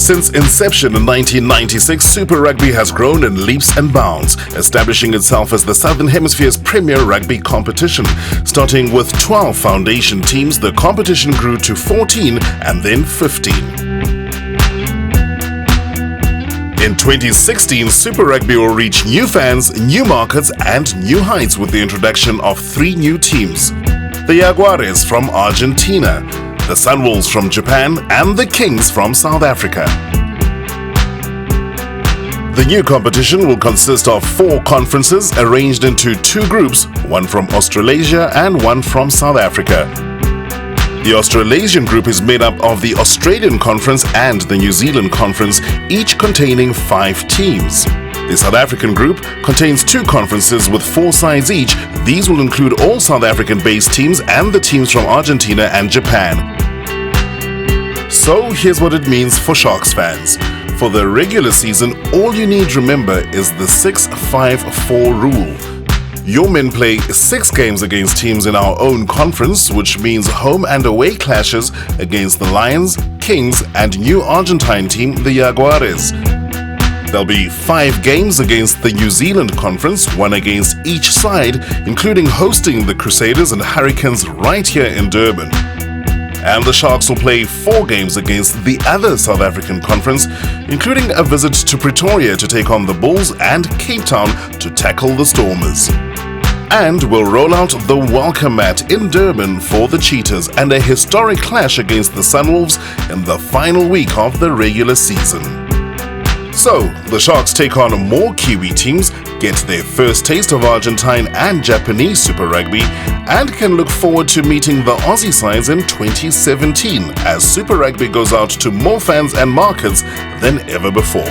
Since inception in 1996, Super Rugby has grown in leaps and bounds, establishing itself as the Southern Hemisphere's premier rugby competition. Starting with 12 foundation teams, the competition grew to 14 and then 15. In 2016, Super Rugby will reach new fans, new markets and new heights with the introduction of 3 new teams. The Jaguares from Argentina, the Sunwolves from Japan and the Kings from South Africa. The new competition will consist of 4 conferences arranged into 2 groups, one from Australasia and one from South Africa. The Australasian group is made up of the Australian Conference and the New Zealand Conference, each containing 5 teams. The South African group contains 2 conferences with 4 sides each. These will include all South African-based teams and the teams from Argentina and Japan. So here's what it means for Sharks fans. For the regular season, all you need to remember is the 6-5-4 rule. Your men play 6 games against teams in our own conference, which means home and away clashes against the Lions, Kings and new Argentine team, the Jaguares. There'll be 5 games against the New Zealand Conference, 1 against each side, including hosting the Crusaders and Hurricanes right here in Durban. And the Sharks will play 4 games against the other South African Conference, including a visit to Pretoria to take on the Bulls and Cape Town to tackle the Stormers. And we'll roll out the welcome mat in Durban for the Cheetahs and a historic clash against the Sunwolves in the final week of the regular season. So, the Sharks take on more Kiwi teams, get their first taste of Argentine and Japanese Super Rugby, and can look forward to meeting the Aussie sides in 2017 as Super Rugby goes out to more fans and markets than ever before.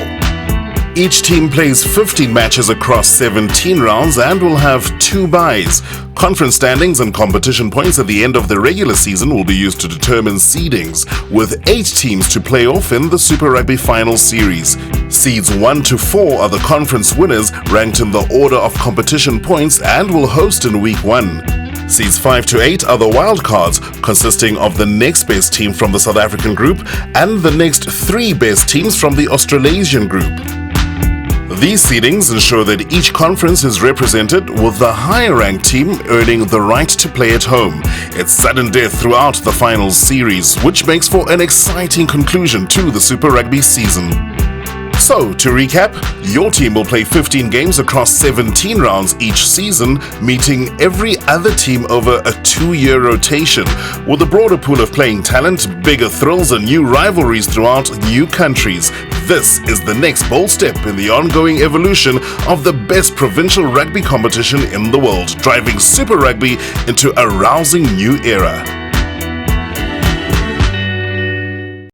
Each team plays 15 matches across 17 rounds and will have 2 byes. Conference standings and competition points at the end of the regular season will be used to determine seedings, with 8 teams to play off in the Super Rugby Final Series. Seeds 1 to 4 are the conference winners, ranked in the order of competition points, and will host in Week 1. Seeds 5 to 8 are the wildcards, consisting of the next best team from the South African group and the next 3 best teams from the Australasian group. These seedings ensure that each conference is represented, with the higher-ranked team earning the right to play at home. It's sudden death throughout the finals series, which makes for an exciting conclusion to the Super Rugby season. So, to recap, your team will play 15 games across 17 rounds each season, meeting every other team over a 2-year rotation, with a broader pool of playing talent, bigger thrills and new rivalries throughout new countries. This is the next bold step in the ongoing evolution of the best provincial rugby competition in the world, driving Super Rugby into a rousing new era.